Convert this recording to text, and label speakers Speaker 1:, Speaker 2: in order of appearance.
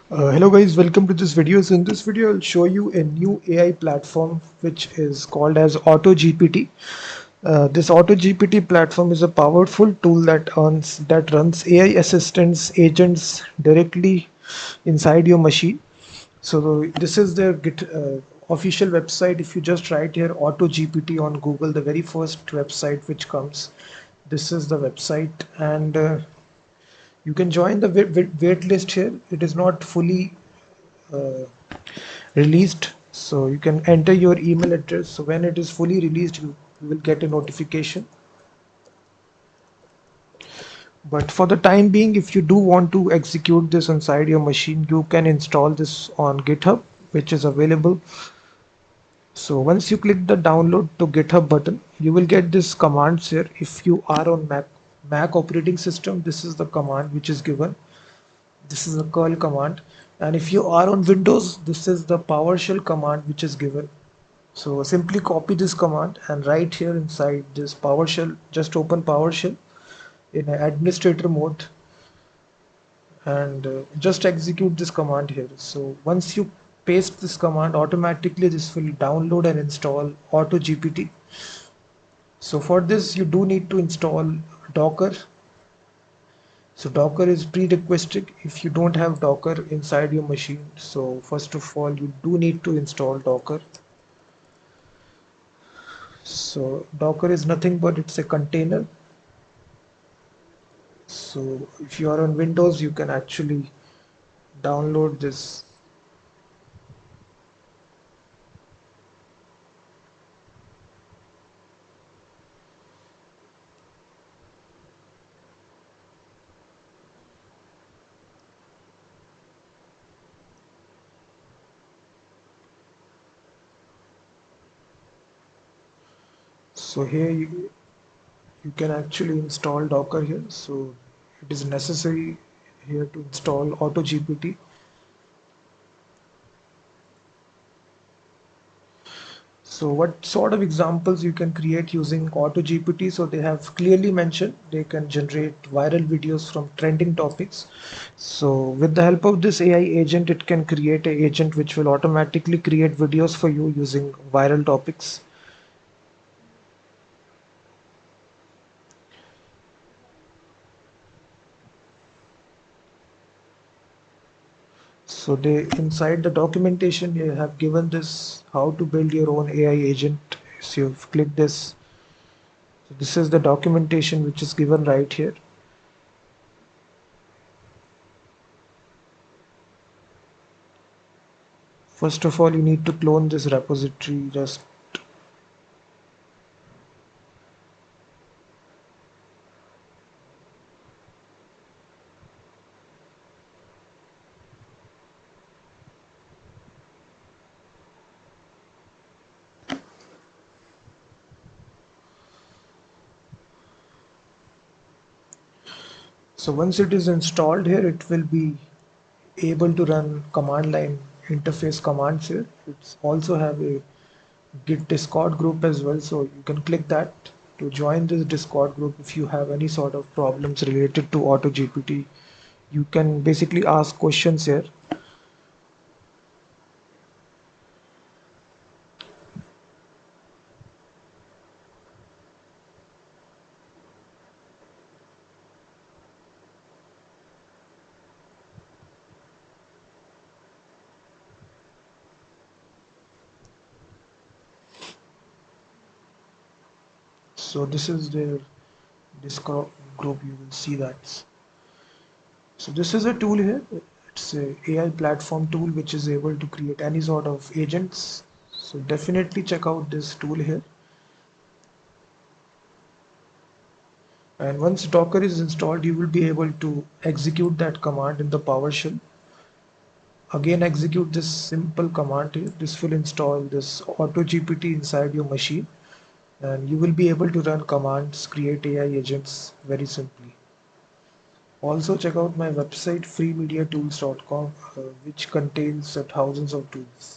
Speaker 1: Hello guys, welcome to this video. So in this video, I'll show you a new AI platform which is called as AutoGPT. This AutoGPT platform is a powerful tool that runs AI assistants, agents directly inside your machine. So this is their Git official website. If you just write here AutoGPT on Google, the very first website which comes, this is the website, and you can join the wait list here. It is not fully uh, released, so you can enter your email address. So when it is fully released, you will get a notification. But for the time being, if you do want to execute this inside your machine, you can install this on GitHub, which is available. So once you click the download to GitHub button, you will get this commands here. If you are on Mac operating system, this is the command which is given. This is a curl command. And if you are on Windows, this is the PowerShell command which is given. So simply copy this command and right here inside this PowerShell, just open PowerShell in administrator mode, and just execute this command here. So once you paste this command, automatically this will download and install AutoGPT. So for this, you do need to install Docker. So Docker is prerequisite if you don't have Docker inside your machine. So first of all, you do need to install Docker. So Docker is nothing but it's a container. So if you are on Windows, you can actually download this. So here you can actually install Docker here. So it is necessary here to install AutoGPT. So what sort of examples you can create using AutoGPT? So they have clearly mentioned they can generate viral videos from trending topics. So with the help of this AI agent, it can create an agent which will automatically create videos for you using viral topics. So they inside the documentation you have given this how to build your own AI agent. So you've clicked this. So this is the documentation which is given right here. First of all, you need to clone this repository. Just so once it is installed here, it will be able to run command line interface commands here. It's also have a Git Discord group as well, so you can click that to join this Discord group if you have any sort of problems related to AutoGPT. You can basically ask questions here. So this is their Discord group. You will see that. So this is a tool here. It's a AI platform tool which is able to create any sort of agents. So definitely check out this tool here. And once Docker is installed, you will be able to execute that command in the PowerShell. Again, execute this simple command here. This will install this AutoGPT inside your machine, and you will be able to run commands, create AI agents very simply. Also check out my website freemediatools.com, which contains thousands of tools.